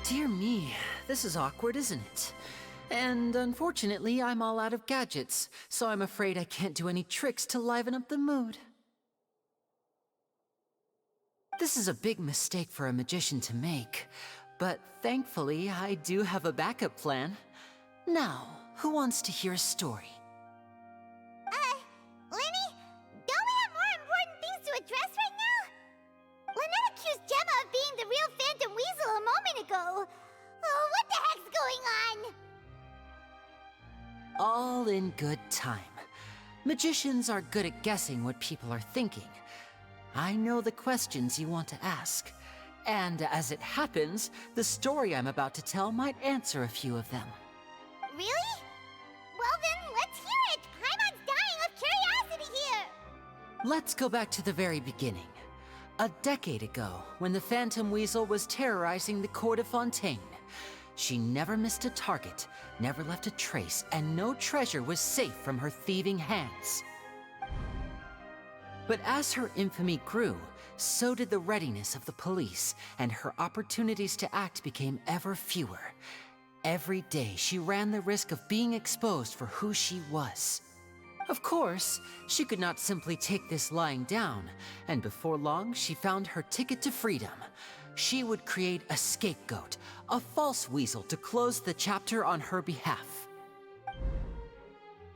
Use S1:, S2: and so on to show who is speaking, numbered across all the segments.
S1: Dear me, this is awkward, isn't it? And unfortunately, I'm all out of gadgets, so I'm afraid I can't do any tricks to liven up the mood. This is a big mistake for a magician to make, but thankfully, I do have a backup plan. Now, who wants to hear a story?
S2: Lini, don't we have more important things to address right now? Lynette accused Gemma of being the real Phantom Weasel a moment ago. Oh, what the heck's going on?
S1: All in good time. Magicians are good at guessing what people are thinking. I know the questions you want to ask. And as it happens, the story I'm about to tell might answer a few of them.
S2: Really? Well then, let's hear it! Paimon's dying of curiosity here!
S1: Let's go back to the very beginning. A decade ago, when the Phantom Weasel was terrorizing the court of Fontaine. She never missed a target, never left a trace, and no treasure was safe from her thieving hands. But as her infamy grew, so did the readiness of the police, and her opportunities to act became ever fewer. Every day, she ran the risk of being exposed for who she was. Of course, she could not simply take this lying down, and before long, she found her ticket to freedom. She would create a scapegoat, a false weasel to close the chapter on her behalf.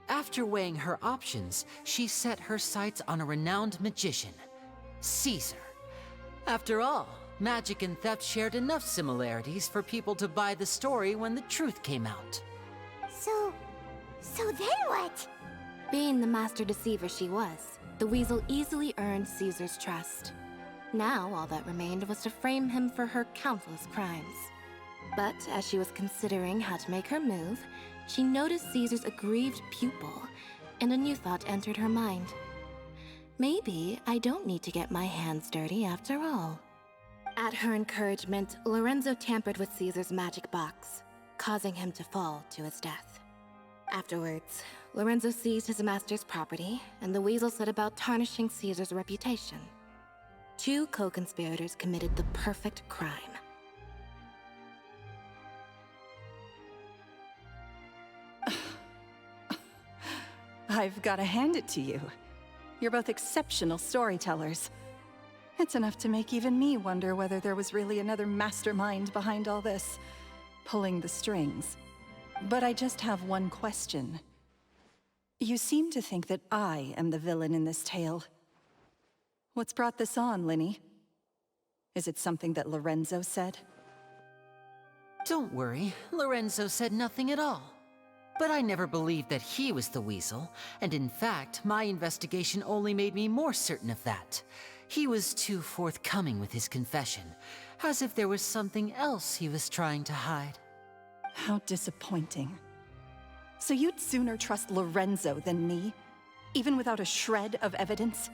S1: After weighing her options, she set her sights on a renowned magician, Caesar. After all, magic and theft shared enough similarities for people to buy the story when the truth came out.
S2: So then what?
S3: Being the master deceiver she was, the weasel easily earned Caesar's trust. Now all that remained was to frame him for her countless crimes. But as she was considering how to make her move, she noticed Caesar's aggrieved pupil, and a new thought entered her mind. Maybe I don't need to get my hands dirty after all. At her encouragement, Lorenzo tampered with Caesar's magic box, causing him to fall to his death. Afterwards, Lorenzo seized his master's property, and the weasel set about tarnishing Caesar's reputation. Two co-conspirators committed the perfect crime.
S4: I've got to hand it to you. You're both exceptional storytellers. It's enough to make even me wonder whether there was really another mastermind behind all this, pulling the strings. But I just have one question. You seem to think that I am the villain in this tale. What's brought this on, Lini? Is it something that Lorenzo said?
S1: Don't worry, Lorenzo said nothing at all. But I never believed that he was the weasel, and in fact, my investigation only made me more certain of that. He was too forthcoming with his confession, as if there was something else he was trying to hide.
S4: How disappointing. So you'd sooner trust Lorenzo than me, even without a shred of evidence?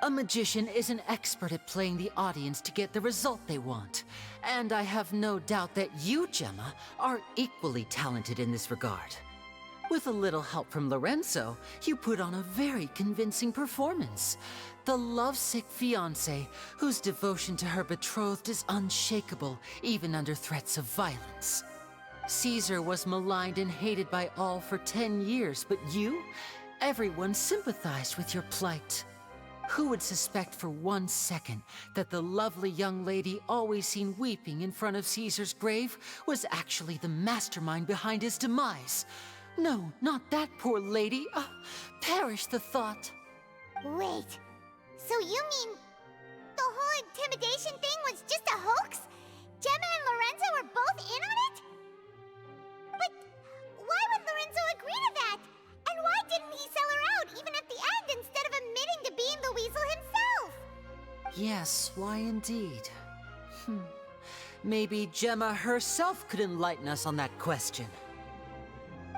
S1: A magician is an expert at playing the audience to get the result they want. And I have no doubt that you, Gemma, are equally talented in this regard. With a little help from Lorenzo, you put on a very convincing performance. The lovesick fiancé, whose devotion to her betrothed is unshakable, even under threats of violence. Caesar was maligned and hated by all for 10 years, but you? Everyone sympathized with your plight. Who would suspect for 1 second that the lovely young lady always seen weeping in front of Caesar's grave was actually the mastermind behind his demise? No, not that poor lady. Perish the thought.
S2: Wait, so you mean the whole intimidation thing was just a hoax? Gemma and Lorenzo were both in on it? But why would Lorenzo agree to that? And why didn't he sell her out even at the end instead of admitting to being the weasel himself?
S1: Yes, why indeed? Maybe Gemma herself could enlighten us on that question.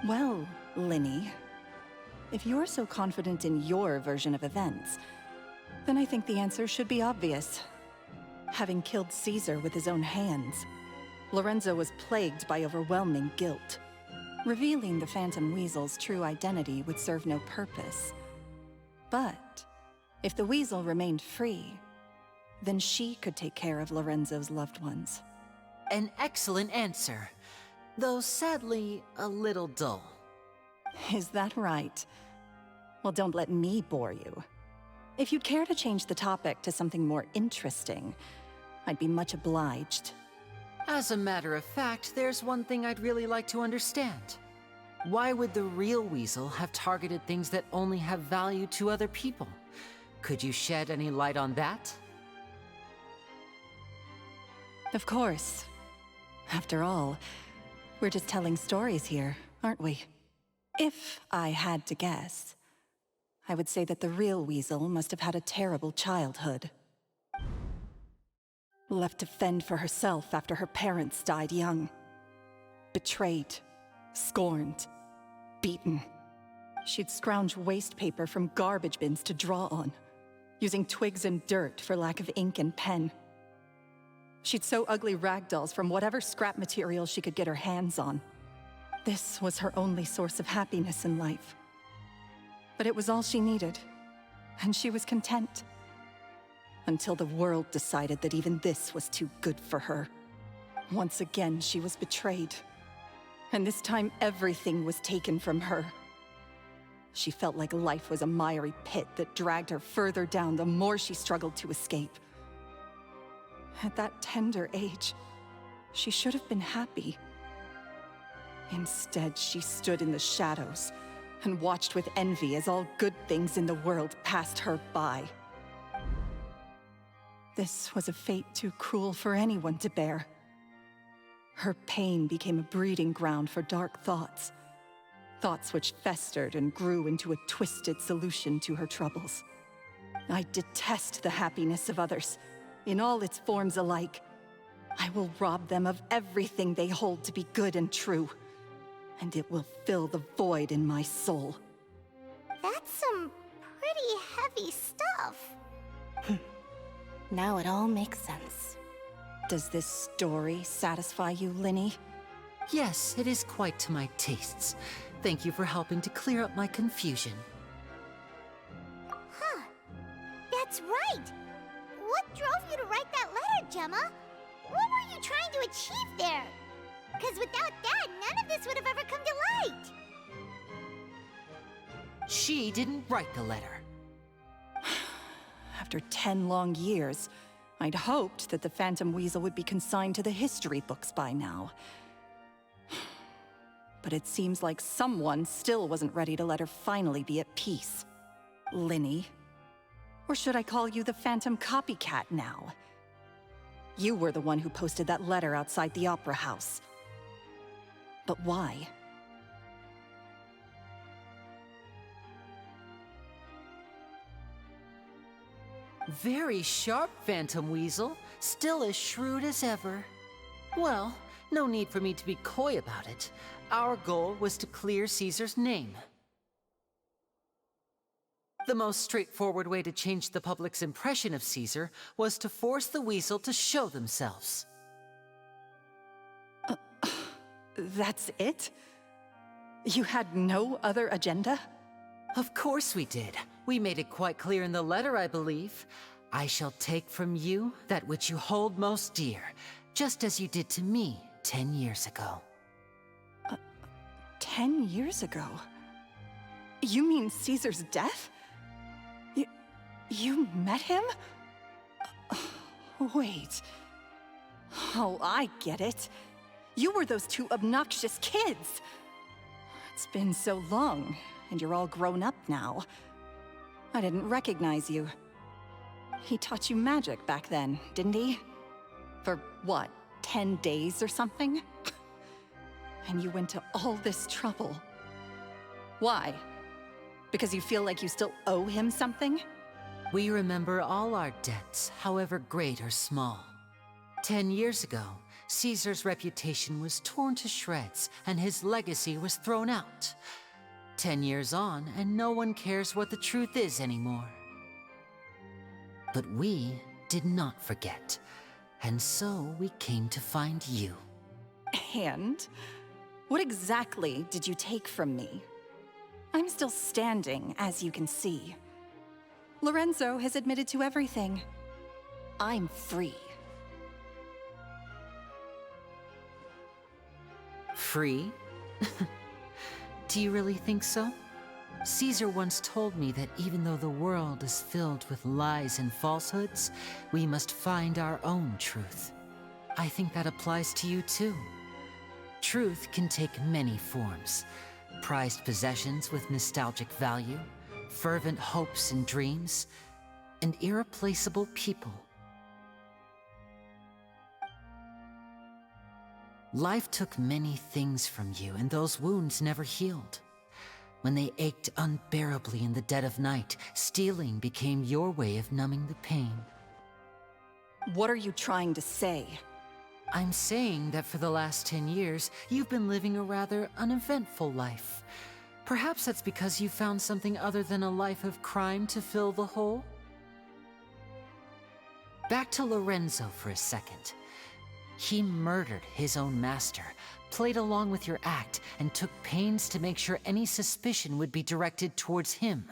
S4: Well, Lini, if you're so confident in your version of events, then I think the answer should be obvious. Having killed Caesar with his own hands, Lorenzo was plagued by overwhelming guilt. Revealing the Phantom Weasel's true identity would serve no purpose. But if the Weasel remained free, then she could take care of Lorenzo's loved ones.
S1: An excellent answer, though sadly a little dull.
S4: Is that right? Well, don't let me bore you. If you'd care to change the topic to something more interesting, I'd be much obliged.
S1: As a matter of fact, there's one thing I'd really like to understand. Why would the real weasel have targeted things that only have value to other people? Could you shed any light on that?
S4: Of course. After all, we're just telling stories here, aren't we? If I had to guess, I would say that the real weasel must have had a terrible childhood. Left to fend for herself after her parents died young. Betrayed, scorned, beaten. She'd scrounge waste paper from garbage bins to draw on, using twigs and dirt for lack of ink and pen. She'd sew ugly rag dolls from whatever scrap material she could get her hands on. This was her only source of happiness in life. But it was all she needed, and she was content. Until the world decided that even this was too good for her. Once again, she was betrayed. And this time, everything was taken from her. She felt like life was a miry pit that dragged her further down the more she struggled to escape. At that tender age, she should have been happy. Instead, she stood in the shadows and watched with envy as all good things in the world passed her by. This was a fate too cruel for anyone to bear. Her pain became a breeding ground for dark thoughts. Thoughts which festered and grew into a twisted solution to her troubles. I detest the happiness of others, in all its forms alike. I will rob them of everything they hold to be good and true, and it will fill the void in my soul.
S2: That's some pretty heavy stuff.
S3: Now it all makes sense.
S4: Does this story satisfy you, Lini?
S1: Yes, it is quite to my tastes. Thank you for helping to clear up my confusion.
S2: Huh. That's right. What drove you to write that letter, Gemma? What were you trying to achieve there? Because without that, none of this would have ever come to light.
S1: She didn't write the letter.
S4: After 10 long years, I'd hoped that the Phantom Weasel would be consigned to the history books by now. But it seems like someone still wasn't ready to let her finally be at peace. Lini. Or should I call you the Phantom Copycat now? You were the one who posted that letter outside the Opera House. But why?
S1: Very sharp, Phantom Weasel. Still as shrewd as ever. Well, no need for me to be coy about it. Our goal was to clear Caesar's name. The most straightforward way to change the public's impression of Caesar was to force the Weasel to show themselves.
S4: That's it? You had no other agenda?
S1: Of course we did. We made it quite clear in the letter, I believe. I shall take from you that which you hold most dear, just as you did to me 10 years ago.
S4: 10 years ago? You mean Caesar's death? You met him? Wait. Oh, I get it. You were those two obnoxious kids. It's been so long, and you're all grown up now. I didn't recognize you. He taught you magic back then, didn't he? For what, 10 days or something? And you went to all this trouble. Why? Because you feel like you still owe him something?
S1: We remember all our debts, however great or small. 10 years ago, Caesar's reputation was torn to shreds, and his legacy was thrown out. 10 years on, and no one cares what the truth is anymore. But we did not forget, and so we came to find you.
S4: And? What exactly did you take from me? I'm still standing, as you can see. Lorenzo has admitted to everything. I'm free.
S1: Free? Do you really think so? Caesar once told me that even though the world is filled with lies and falsehoods, we must find our own truth. I think that applies to you too. Truth can take many forms. Prized possessions with nostalgic value, fervent hopes and dreams, and irreplaceable people. Life took many things from you, and those wounds never healed. When they ached unbearably in the dead of night, stealing became your way of numbing the pain.
S4: What are you trying to say?
S1: I'm saying that for the last 10 years, you've been living a rather uneventful life. Perhaps that's because you found something other than a life of crime to fill the hole? Back to Lorenzo for a second. He murdered his own master, played along with your act, and took pains to make sure any suspicion would be directed towards him.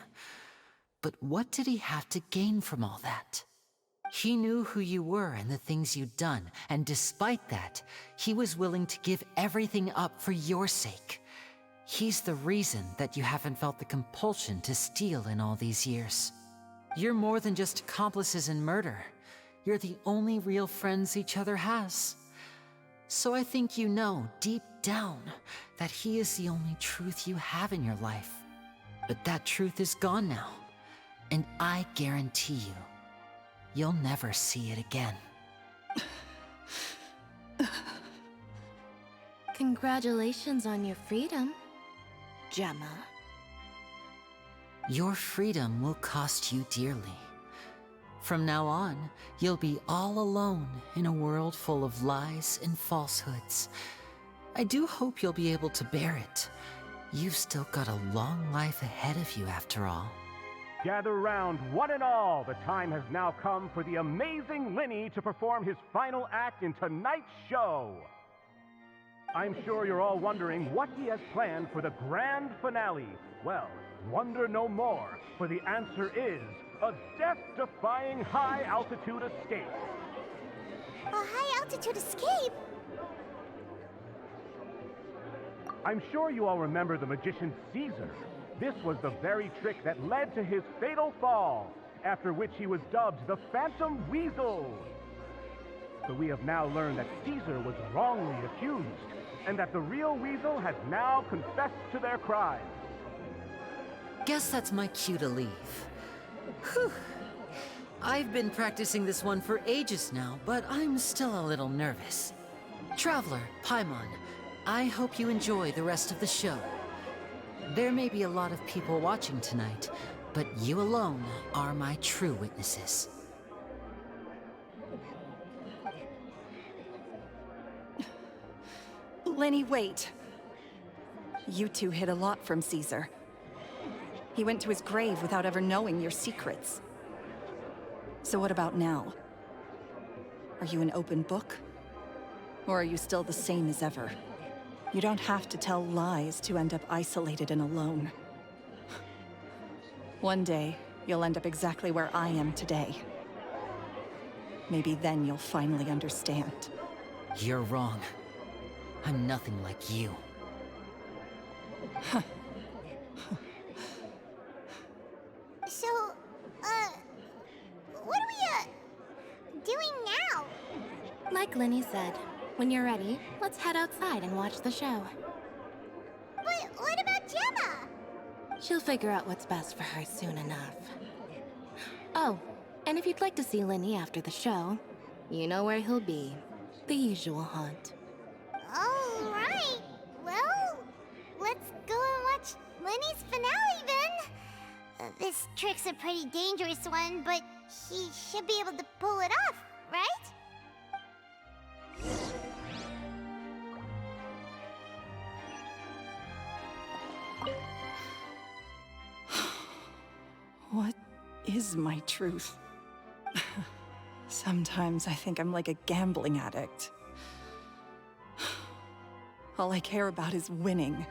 S1: But what did he have to gain from all that? He knew who you were and the things you'd done, and despite that, he was willing to give everything up for your sake. He's the reason that you haven't felt the compulsion to steal in all these years. You're more than just accomplices in murder. You're the only real friends each other has. So I think you know, deep down, that he is the only truth you have in your life. But that truth is gone now, and I guarantee you, you'll never see it again.
S3: Congratulations on your freedom, Gemma.
S1: Your freedom will cost you dearly. From now on, you'll be all alone in a world full of lies and falsehoods. I do hope you'll be able to bear it. You've still got a long life ahead of you after all.
S5: Gather round, one and all. The time has now come for the amazing Lini to perform his final act in tonight's show. I'm sure you're all wondering what he has planned for the grand finale. Well, wonder no more, for the answer is a death-defying high-altitude escape.
S2: A high-altitude escape?
S5: I'm sure you all remember the magician Caesar. This was the very trick that led to his fatal fall, after which he was dubbed the Phantom Weasel. So we have now learned that Caesar was wrongly accused, and that the real Weasel has now confessed to their crimes.
S1: Guess that's my cue to leave. Whew. I've been practicing this one for ages now, but I'm still a little nervous. Traveler, Paimon, I hope you enjoy the rest of the show. There may be a lot of people watching tonight, but you alone are my true witnesses.
S4: Lini, wait. You two hid a lot from Caesar. He went to his grave without ever knowing your secrets. So what about now? Are you an open book? Or are you still the same as ever? You don't have to tell lies to end up isolated and alone. One day, you'll end up exactly where I am today. Maybe then you'll finally understand.
S1: You're wrong. I'm nothing like you.
S2: So, what are we, doing now?
S3: Like Lini said, when you're ready, let's head outside and watch the show.
S2: But what about Gemma?
S3: She'll figure out what's best for her soon enough. Oh, and if you'd like to see Lini after the show, you know where he'll be. The usual haunt.
S2: All right. Well, let's go and watch Lini's finale then. This trick's a pretty dangerous one, but he should be able to pull it off, right?
S4: What is my truth? Sometimes I think I'm like a gambling addict. All I care about is winning,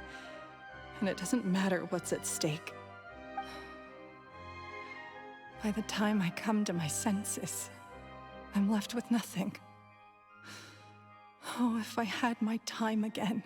S4: and it doesn't matter what's at stake. By the time I come to my senses, I'm left with nothing. Oh, if I had my time again.